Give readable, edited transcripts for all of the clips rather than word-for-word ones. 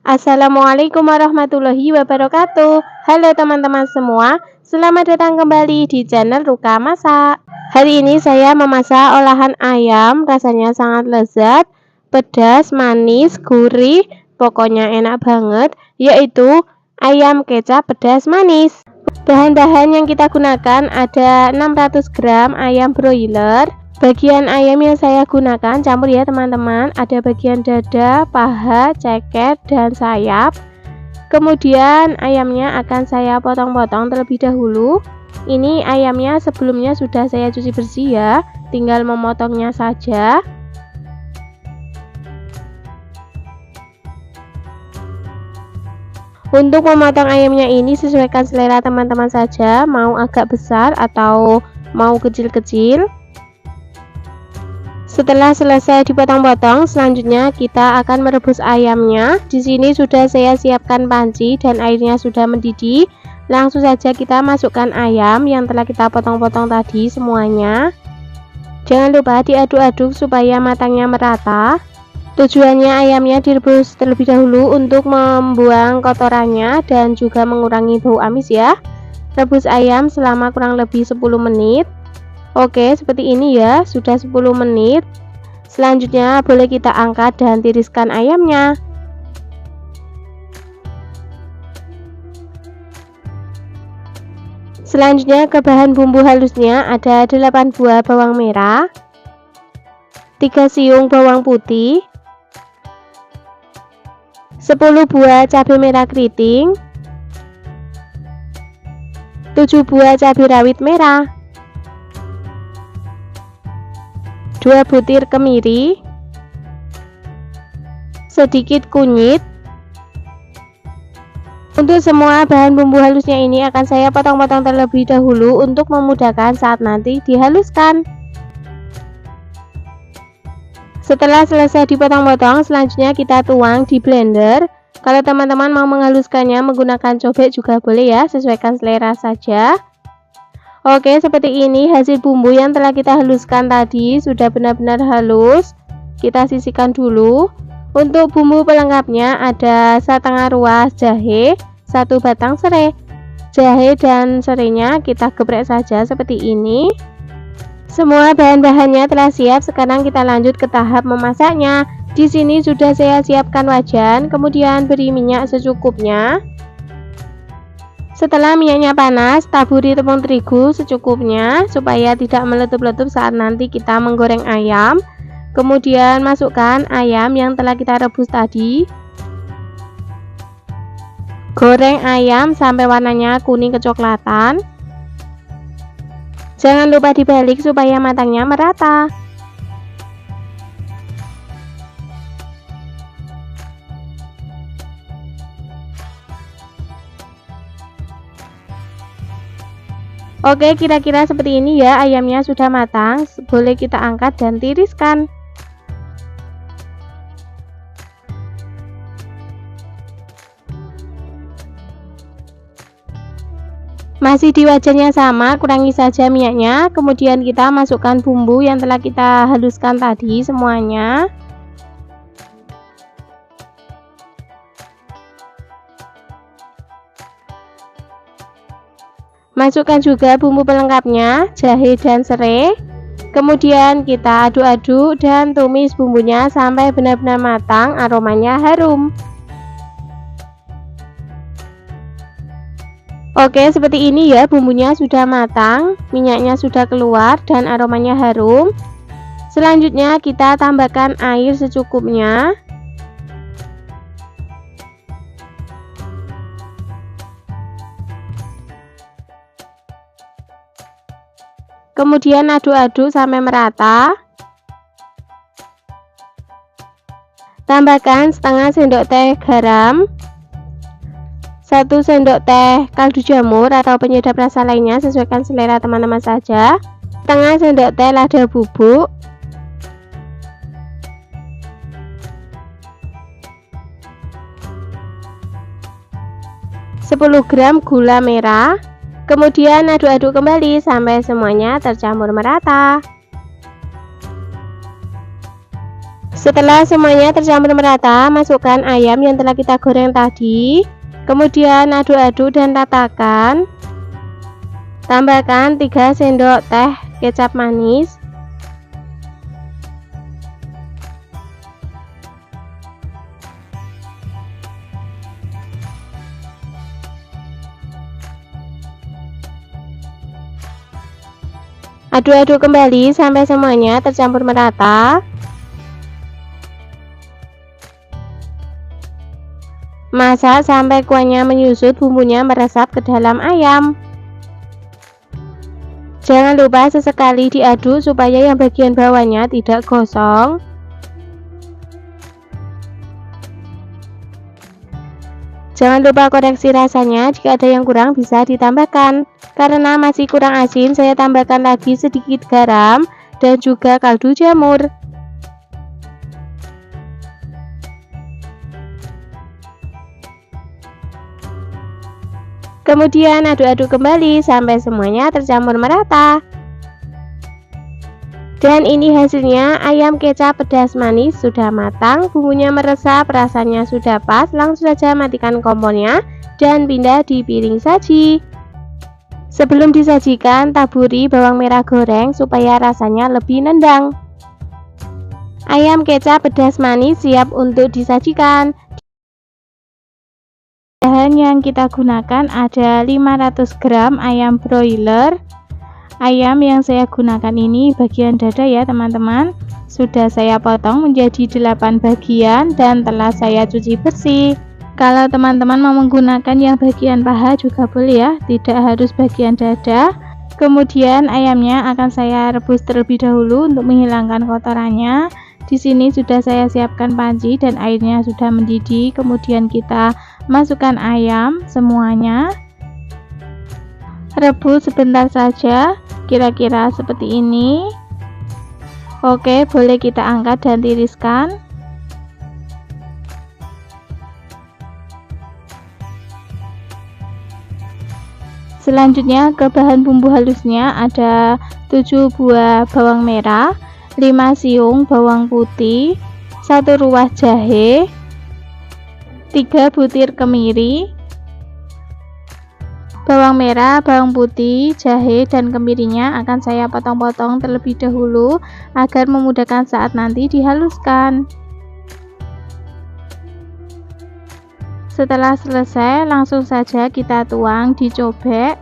Assalamualaikum warahmatullahi wabarakatuh. Halo teman-teman semua, selamat datang kembali di channel Ruka Masak. Hari ini saya memasak olahan ayam, rasanya sangat lezat, pedas, manis, gurih, pokoknya enak banget, yaitu ayam kecap pedas manis. Bahan-bahan yang kita gunakan ada 600 gram ayam broiler. Bagian ayam yang saya gunakan campur ya teman-teman, ada bagian dada, paha, ceket, dan sayap. Kemudian ayamnya akan saya potong-potong terlebih dahulu. Ini ayamnya sebelumnya sudah saya cuci bersih ya, tinggal memotongnya saja. Untuk memotong ayamnya ini sesuaikan selera teman-teman saja, mau agak besar atau mau kecil-kecil. Setelah selesai dipotong-potong, selanjutnya kita akan merebus ayamnya. Di sini sudah saya siapkan panci dan airnya sudah mendidih. Langsung saja kita masukkan ayam yang telah kita potong-potong tadi semuanya. Jangan lupa diaduk-aduk supaya matangnya merata. Tujuannya ayamnya direbus terlebih dahulu untuk membuang kotorannya dan juga mengurangi bau amis ya. Rebus ayam selama kurang lebih 10 menit. Oke, seperti ini ya, sudah 10 menit. Selanjutnya boleh kita angkat dan tiriskan ayamnya. Selanjutnya ke bahan bumbu halusnya ada 8 buah bawang merah, 3 siung bawang putih, 10 buah cabai merah keriting, 7 buah cabai rawit merah, 2 butir kemiri, sedikit kunyit. Untuk semua bahan bumbu halusnya ini akan saya potong-potong terlebih dahulu untuk memudahkan saat nanti dihaluskan. Setelah selesai dipotong-potong, selanjutnya kita tuang di blender. Kalau teman-teman mau menghaluskannya menggunakan cobek juga boleh ya, sesuaikan selera saja. Oke, seperti ini hasil bumbu yang telah kita haluskan tadi sudah benar-benar halus. Kita sisihkan dulu. Untuk bumbu pelengkapnya ada setengah ruas jahe, 1 batang serai. Jahe dan serainya kita geprek saja seperti ini. Semua bahan-bahannya telah siap, sekarang kita lanjut ke tahap memasaknya. Di sini sudah saya siapkan wajan, kemudian beri minyak secukupnya. Setelah minyaknya panas, taburi tepung terigu secukupnya supaya tidak meletup-letup saat nanti kita menggoreng ayam. Kemudian masukkan ayam yang telah kita rebus tadi. Goreng ayam sampai warnanya kuning kecoklatan. Jangan lupa dibalik supaya matangnya merata. Oke, kira-kira seperti ini ya, ayamnya sudah matang, boleh kita angkat dan tiriskan. Masih di wajannya sama, kurangi saja minyaknya, kemudian kita masukkan bumbu yang telah kita haluskan tadi semuanya. Masukkan juga bumbu pelengkapnya, jahe dan serai. Kemudian kita aduk-aduk dan tumis bumbunya sampai benar-benar matang, aromanya harum. Oke, seperti ini ya, bumbunya sudah matang, minyaknya sudah keluar dan aromanya harum. Selanjutnya kita tambahkan air secukupnya. Kemudian aduk-aduk sampai merata. Tambahkan setengah sendok teh garam, 1 sendok teh kaldu jamur atau penyedap rasa lainnya, sesuaikan selera teman-teman saja. Setengah sendok teh lada bubuk, 10 gram gula merah. Kemudian aduk-aduk kembali sampai semuanya tercampur merata. Setelah semuanya tercampur merata, masukkan ayam yang telah kita goreng tadi. Kemudian aduk-aduk dan ratakan. Tambahkan 3 sendok teh kecap manis. Aduk-aduk kembali sampai semuanya tercampur merata. Masak sampai kuahnya menyusut, bumbunya meresap ke dalam ayam. Jangan lupa sesekali diaduk supaya yang bagian bawahnya tidak gosong. Jangan lupa koreksi rasanya, jika ada yang kurang bisa ditambahkan. Karena masih kurang asin, saya tambahkan lagi sedikit garam dan juga kaldu jamur. Kemudian aduk-aduk kembali sampai semuanya tercampur merata. Dan ini hasilnya, ayam kecap pedas manis sudah matang, bumbunya meresap, rasanya sudah pas. Langsung saja matikan kompornya dan pindah di piring saji. Sebelum disajikan, taburi bawang merah goreng supaya rasanya lebih nendang. Ayam kecap pedas manis siap untuk disajikan. Bahan yang kita gunakan ada 500 gram ayam broiler. Ayam yang saya gunakan ini bagian dada ya teman-teman. Sudah saya potong menjadi 8 bagian dan telah saya cuci bersih. Kalau teman-teman mau menggunakan yang bagian paha juga boleh ya, tidak harus bagian dada. Kemudian ayamnya akan saya rebus terlebih dahulu untuk menghilangkan kotorannya. Di sini sudah saya siapkan panci dan airnya sudah mendidih. Kemudian kita masukkan ayam semuanya. Rebus sebentar saja, kira-kira seperti ini. Oke, boleh kita angkat dan tiriskan. Selanjutnya ke bahan bumbu halusnya ada 7 buah bawang merah, 5 siung bawang putih, 1 ruas jahe, 3 butir kemiri. Bawang merah, bawang putih, jahe, dan kemirinya akan saya potong-potong terlebih dahulu agar memudahkan saat nanti dihaluskan. Setelah selesai, langsung saja kita tuang di cobek.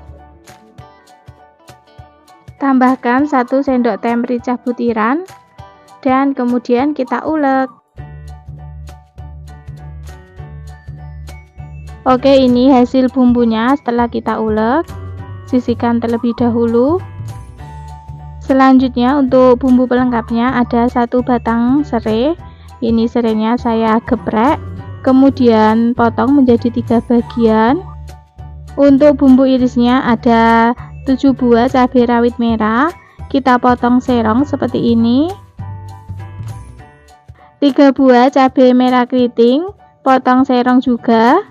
Tambahkan 1 sendok teh merica butiran dan kemudian kita ulek. Oke, ini hasil bumbunya setelah kita ulek. Sisihkan terlebih dahulu. Selanjutnya untuk bumbu pelengkapnya ada 1 batang serai. Ini serainya saya geprek, kemudian potong menjadi 3 bagian. Untuk bumbu irisnya ada 7 buah cabai rawit merah, kita potong serong seperti ini. 3 buah cabai merah keriting, potong serong juga.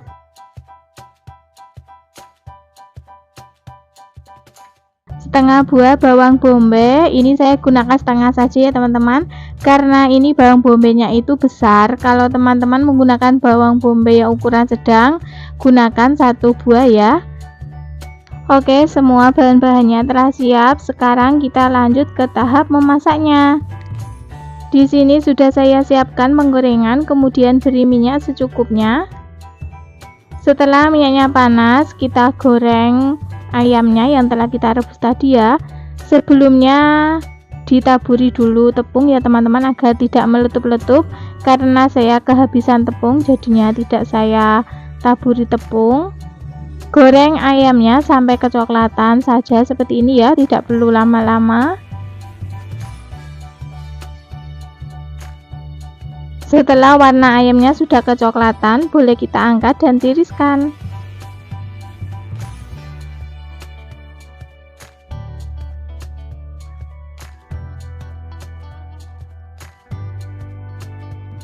Setengah buah bawang bombay, ini saya gunakan setengah saja ya teman-teman, karena ini bawang bombay-nya itu besar. Kalau teman-teman menggunakan bawang bombay yang ukuran sedang, gunakan 1 buah ya. Oke, semua bahan-bahannya telah siap. Sekarang kita lanjut ke tahap memasaknya. Di sini sudah saya siapkan penggorengan, kemudian beri minyak secukupnya. Setelah minyaknya panas, kita goreng ayamnya yang telah kita rebus tadi ya. Sebelumnya ditaburi dulu tepung ya teman-teman, agar tidak meletup-letup, karena saya kehabisan tepung jadinya tidak saya taburi tepung. Goreng ayamnya sampai kecoklatan saja seperti ini ya, tidak perlu lama-lama. Setelah warna ayamnya sudah kecoklatan, boleh kita angkat dan tiriskan.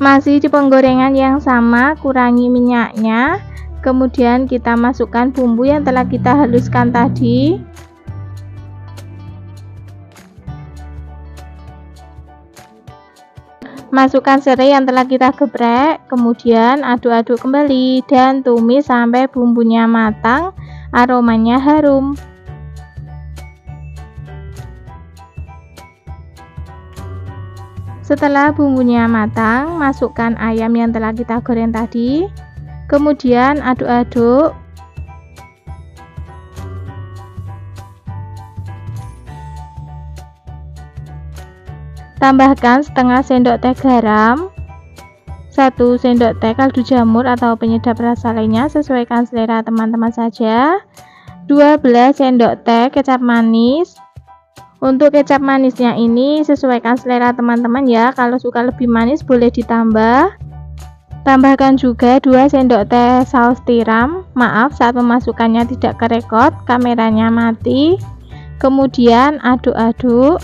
Masih di penggorengan yang sama, kurangi minyaknya. Kemudian kita masukkan bumbu yang telah kita haluskan tadi. Masukkan serai yang telah kita geprek, kemudian aduk-aduk kembali dan tumis sampai bumbunya matang, aromanya harum. Setelah bumbunya matang, masukkan ayam yang telah kita goreng tadi, kemudian aduk-aduk. Tambahkan setengah sendok teh garam, 1 sendok teh kaldu jamur atau penyedap rasa lainnya, sesuaikan selera teman-teman saja. 12 sendok teh kecap manis. Untuk kecap manisnya ini sesuaikan selera teman-teman ya, kalau suka lebih manis boleh ditambah. Tambahkan juga 2 sendok teh saus tiram. Maaf saat memasukkannya tidak kerekod, kameranya mati. Kemudian aduk-aduk.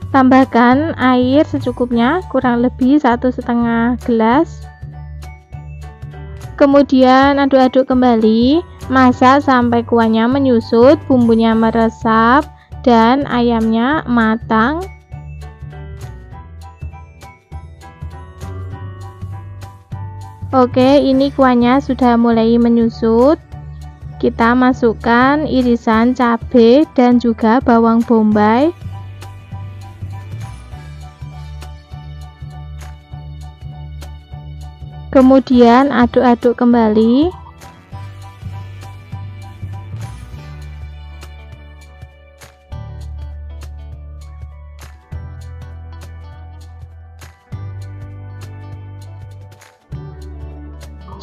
Tambahkan air secukupnya, kurang lebih 1,5 gelas. Kemudian aduk-aduk kembali, masak sampai kuahnya menyusut, bumbunya meresap, dan ayamnya matang. Oke, ini kuahnya sudah mulai menyusut. Kita masukkan irisan cabai dan juga bawang bombay. Kemudian aduk-aduk kembali.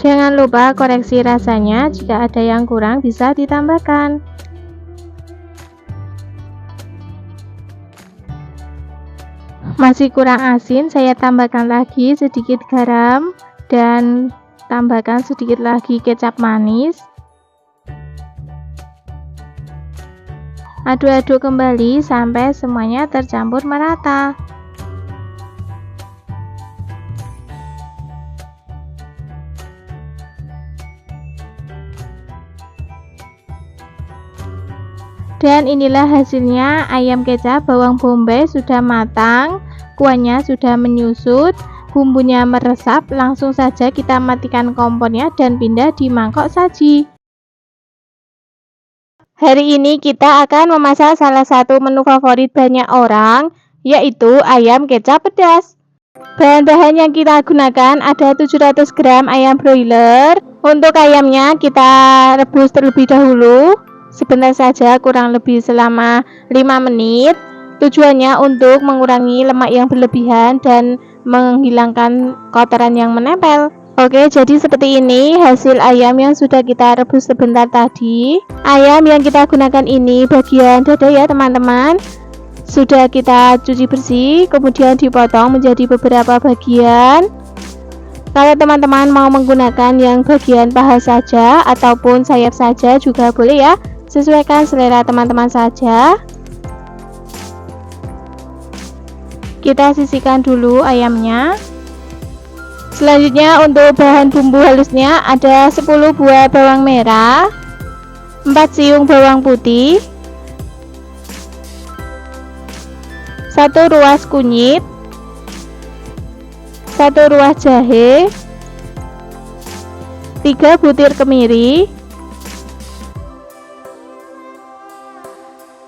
Jangan lupa koreksi rasanya, jika ada yang kurang bisa ditambahkan. Masih kurang asin, saya tambahkan lagi sedikit garam dan tambahkan sedikit lagi kecap manis. Aduk-aduk kembali sampai semuanya tercampur merata. Dan inilah hasilnya, ayam kecap bawang bombay sudah matang, kuahnya sudah menyusut, bumbunya meresap. Langsung saja kita matikan kompornya dan pindah di mangkok saji. Hari ini kita akan memasak salah satu menu favorit banyak orang, yaitu ayam kecap pedas. Bahan-bahan yang kita gunakan ada 700 gram ayam broiler. Untuk ayamnya kita rebus terlebih dahulu, sebentar saja, kurang lebih selama 5 menit. Tujuannya untuk mengurangi lemak yang berlebihan dan menghilangkan kotoran yang menempel. Oke, jadi seperti ini hasil ayam yang sudah kita rebus sebentar tadi. Ayam yang kita gunakan ini bagian dada ya teman-teman, sudah kita cuci bersih, kemudian dipotong menjadi beberapa bagian. Kalau teman-teman mau menggunakan yang bagian paha saja ataupun sayap saja juga boleh ya, sesuaikan selera teman-teman saja. Kita sisihkan dulu ayamnya. Selanjutnya untuk bahan bumbu halusnya ada 10 buah bawang merah, 4 siung bawang putih, 1 ruas kunyit, 1 ruas jahe, 3 butir kemiri,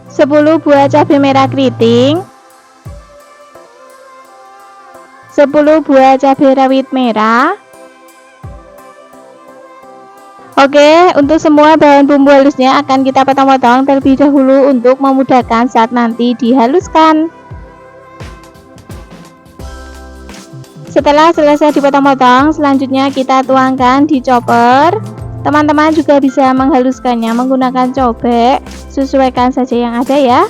10 buah cabai merah keriting, 10 buah cabai rawit merah. Oke, untuk semua bahan bumbu halusnya akan kita potong-potong terlebih dahulu untuk memudahkan saat nanti dihaluskan. Setelah selesai dipotong-potong, selanjutnya kita tuangkan di chopper. Teman-teman juga bisa menghaluskannya menggunakan cobek, sesuaikan saja yang ada ya.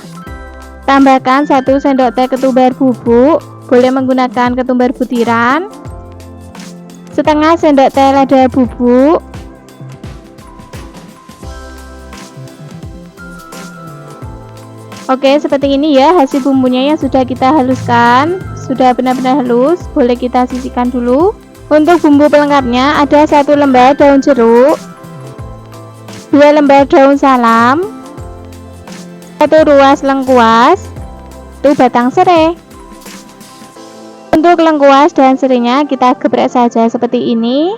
Tambahkan 1 sendok teh ketumbar bubuk, boleh menggunakan ketumbar butiran, setengah sendok teh lada bubuk, oke seperti ini ya hasil bumbunya yang sudah kita haluskan, sudah benar-benar halus, boleh kita sisihkan dulu. Untuk bumbu pelengkapnya ada 1 lembar daun jeruk, 2 lembar daun salam, 1 ruas lengkuas, 1 batang serai. Untuk lengkuas dan serainya kita geprek saja seperti ini.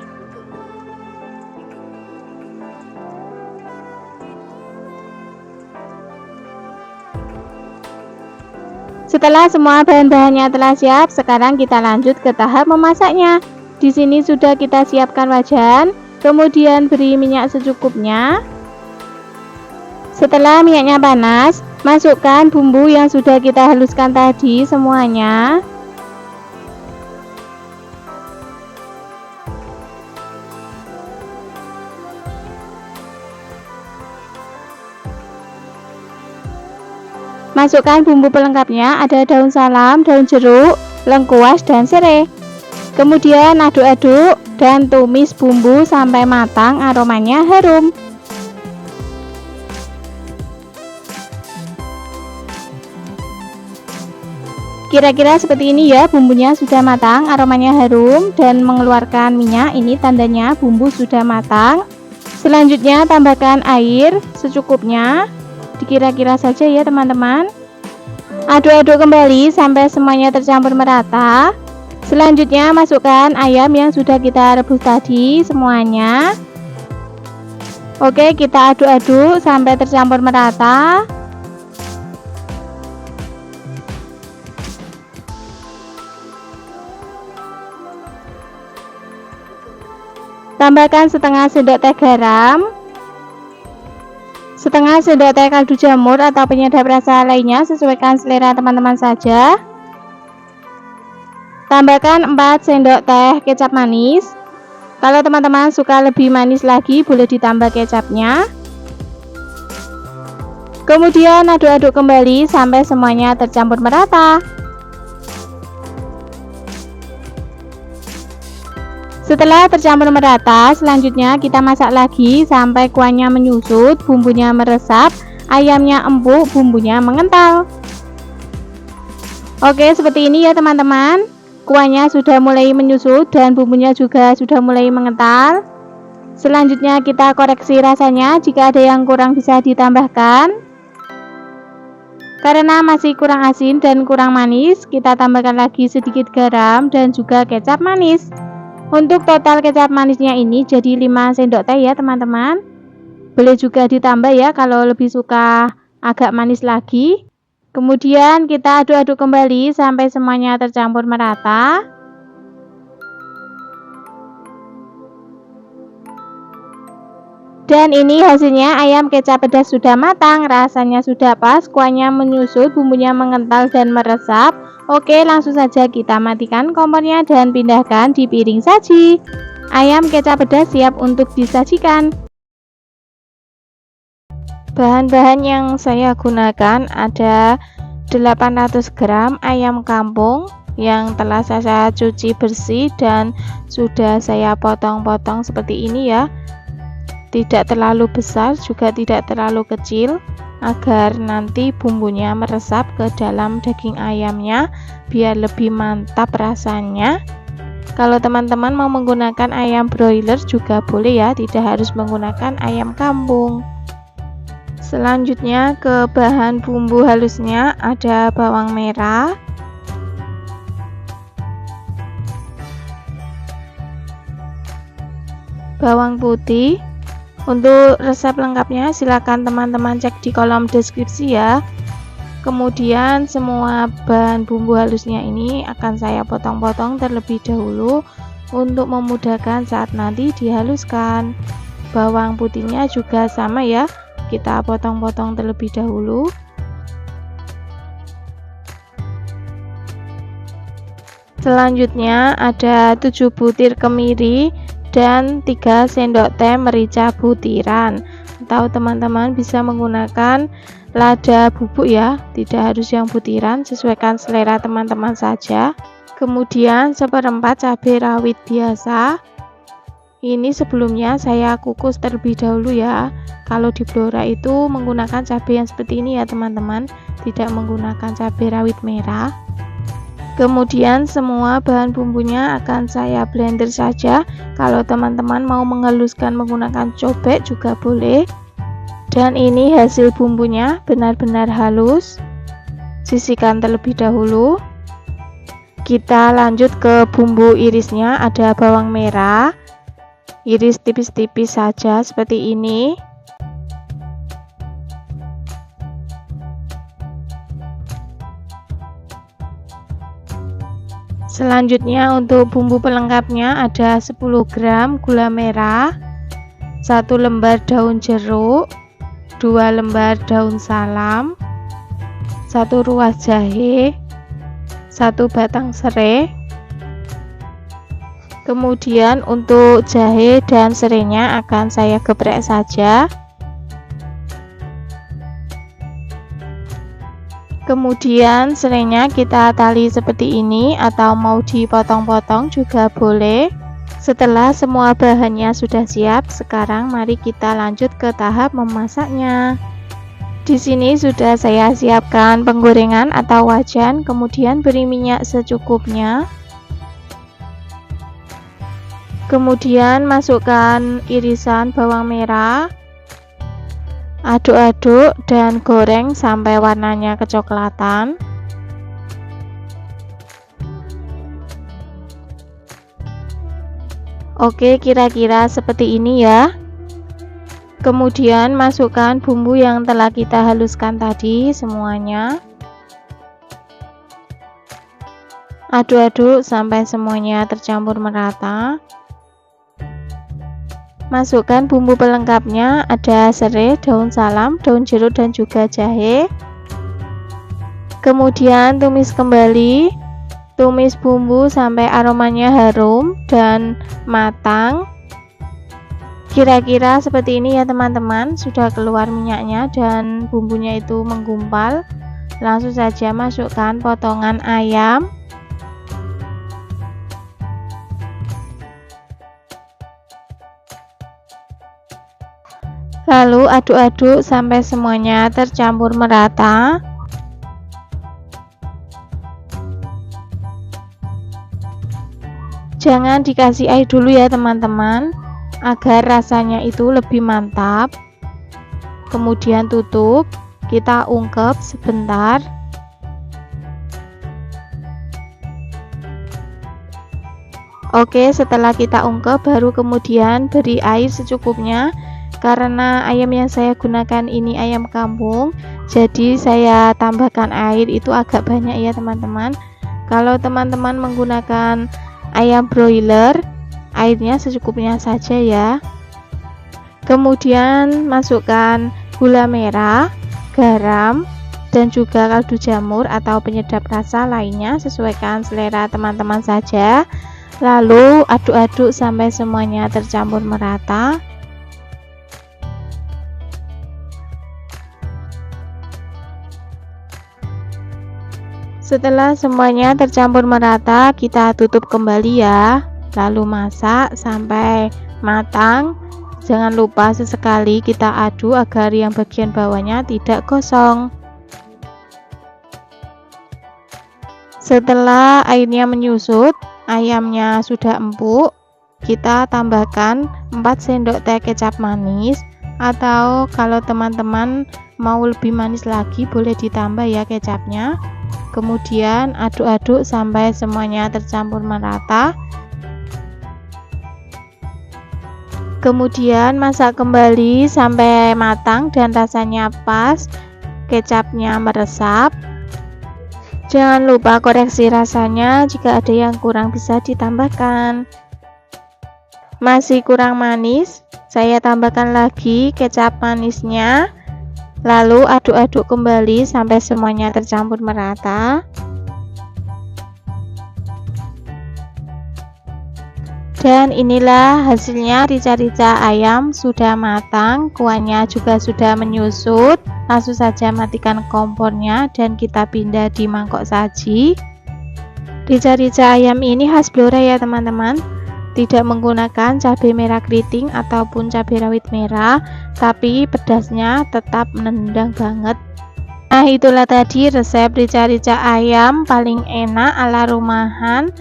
Setelah semua bahan-bahannya telah siap, sekarang kita lanjut ke tahap memasaknya. Di sini sudah kita siapkan wajan, kemudian beri minyak secukupnya. Setelah minyaknya panas, masukkan bumbu yang sudah kita haluskan tadi semuanya. Masukkan bumbu pelengkapnya, ada daun salam, daun jeruk, lengkuas, dan serai. Kemudian aduk-aduk dan tumis bumbu sampai matang, aromanya harum. Kira-kira seperti ini ya, bumbunya sudah matang, aromanya harum dan mengeluarkan minyak. Ini tandanya bumbu sudah matang. Selanjutnya tambahkan air secukupnya. Dikira-kira saja ya teman-teman. Aduk-aduk kembali sampai semuanya tercampur merata. Selanjutnya masukkan ayam yang sudah kita rebus tadi semuanya. Oke, kita aduk-aduk sampai tercampur merata. Tambahkan setengah sendok teh garam, setengah sendok teh kaldu jamur atau penyedap rasa lainnya, sesuaikan selera teman-teman saja. Tambahkan 4 sendok teh kecap manis. Kalau teman-teman suka lebih manis lagi, boleh ditambah kecapnya. Kemudian aduk-aduk kembali sampai semuanya tercampur merata. Setelah tercampur merata, selanjutnya kita masak lagi sampai kuahnya menyusut, bumbunya meresap, ayamnya empuk, bumbunya mengental. Oke, seperti ini ya teman-teman. Kuahnya sudah mulai menyusut dan bumbunya juga sudah mulai mengental. Selanjutnya kita koreksi rasanya, jika ada yang kurang bisa ditambahkan. Karena masih kurang asin dan kurang manis, kita tambahkan lagi sedikit garam dan juga kecap manis. Untuk total kecap manisnya ini jadi 5 sendok teh ya teman-teman. Boleh juga ditambah ya kalau lebih suka agak manis lagi. Kemudian kita aduk-aduk kembali sampai semuanya tercampur merata. Dan ini hasilnya, ayam kecap pedas sudah matang, rasanya sudah pas, kuahnya menyusut, bumbunya mengental dan meresap. Oke, langsung saja kita matikan kompornya dan pindahkan di piring saji. Ayam kecap pedas siap untuk disajikan. Bahan-bahan yang saya gunakan ada 800 gram ayam kampung yang telah saya cuci bersih dan sudah saya potong-potong seperti ini ya. Tidak terlalu besar juga tidak terlalu kecil, agar nanti bumbunya meresap ke dalam daging ayamnya biar lebih mantap rasanya. Kalau teman-teman mau menggunakan ayam broiler juga boleh ya, tidak harus menggunakan ayam kampung. Selanjutnya ke bahan bumbu halusnya, ada bawang merah, bawang putih. Untuk resep lengkapnya silakan teman-teman cek di kolom deskripsi ya. Kemudian semua bahan bumbu halusnya ini akan saya potong-potong terlebih dahulu untuk memudahkan saat nanti dihaluskan. Bawang putihnya juga sama ya, kita potong-potong terlebih dahulu. Selanjutnya ada 7 butir kemiri dan 3 sendok teh merica butiran, atau teman-teman bisa menggunakan lada bubuk ya, tidak harus yang butiran, sesuaikan selera teman-teman saja. Kemudian 1/4 cabai rawit biasa, ini sebelumnya saya kukus terlebih dahulu ya. Kalau di Blora itu menggunakan cabai yang seperti ini ya teman-teman, tidak menggunakan cabai rawit merah. Kemudian semua bahan bumbunya akan saya blender saja. Kalau teman-teman mau menghaluskan menggunakan cobek juga boleh. Dan ini hasil bumbunya benar-benar halus. Sisihkan terlebih dahulu. Kita lanjut ke bumbu irisnya. Ada bawang merah, iris tipis-tipis saja seperti ini. Selanjutnya untuk bumbu pelengkapnya ada 10 gram gula merah, 1 lembar daun jeruk, 2 lembar daun salam, 1 ruas jahe, 1 batang serai. Kemudian untuk jahe dan serainya akan saya geprek saja. Kemudian serainya kita tali seperti ini atau mau dipotong-potong juga boleh. Setelah semua bahannya sudah siap, sekarang mari kita lanjut ke tahap memasaknya. Di sini sudah saya siapkan penggorengan atau wajan, kemudian beri minyak secukupnya. Kemudian masukkan irisan bawang merah. Aduk-aduk dan goreng sampai warnanya kecoklatan. Oke, kira-kira seperti ini ya. Kemudian masukkan bumbu yang telah kita haluskan tadi semuanya. Aduk-aduk sampai semuanya tercampur merata. Masukkan bumbu pelengkapnya, ada serai, daun salam, daun jeruk dan juga jahe. Kemudian tumis kembali. Tumis bumbu sampai aromanya harum dan matang. Kira-kira seperti ini ya teman-teman. Sudah keluar minyaknya dan bumbunya itu menggumpal. Langsung saja masukkan potongan ayam. Lalu aduk-aduk sampai semuanya tercampur merata. Jangan dikasih air dulu ya teman-teman, agar rasanya itu lebih mantap. Kemudian tutup, kita ungkep sebentar. Oke, setelah kita ungkep baru kemudian beri air secukupnya. Karena ayam yang saya gunakan ini ayam kampung, jadi saya tambahkan air itu agak banyak ya teman-teman. Kalau teman-teman menggunakan ayam broiler, airnya secukupnya saja ya. Kemudian masukkan gula merah, garam, dan juga kaldu jamur atau penyedap rasa lainnya, sesuaikan selera teman-teman saja. Lalu aduk-aduk sampai semuanya tercampur merata. Setelah semuanya tercampur merata, kita tutup kembali ya. Lalu masak sampai matang. Jangan lupa sesekali kita aduk agar yang bagian bawahnya tidak gosong. Setelah airnya menyusut, ayamnya sudah empuk, kita tambahkan 4 sendok teh kecap manis, atau kalau teman-teman mau lebih manis lagi boleh ditambah ya kecapnya. Kemudian aduk-aduk sampai semuanya tercampur merata. Kemudian masak kembali sampai matang dan rasanya pas, kecapnya meresap. Jangan lupa koreksi rasanya, jika ada yang kurang bisa ditambahkan. Masih kurang manis, saya tambahkan lagi kecap manisnya. Lalu aduk-aduk kembali sampai semuanya tercampur merata. Dan inilah hasilnya, rica-rica ayam sudah matang, kuahnya juga sudah menyusut. Langsung saja matikan kompornya dan kita pindah di mangkok saji. Rica-rica ayam ini khas Blora ya teman-teman. Tidak menggunakan cabai merah keriting ataupun cabai rawit merah, tapi pedasnya tetap menendang banget. Nah, itulah tadi resep rica-rica ayam paling enak ala rumahan.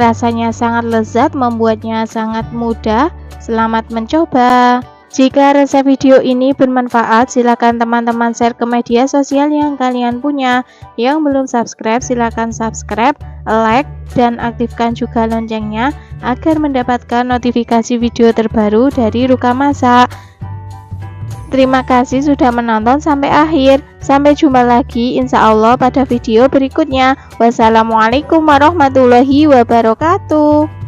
Rasanya sangat lezat, membuatnya sangat mudah. Selamat mencoba. Jika resep video ini bermanfaat, silakan teman-teman share ke media sosial yang kalian punya. Yang belum subscribe, silakan subscribe, like, dan aktifkan juga loncengnya agar mendapatkan notifikasi video terbaru dari Ruka Masak. Terima kasih sudah menonton sampai akhir. Sampai jumpa lagi insya Allah pada video berikutnya. Wassalamualaikum warahmatullahi wabarakatuh.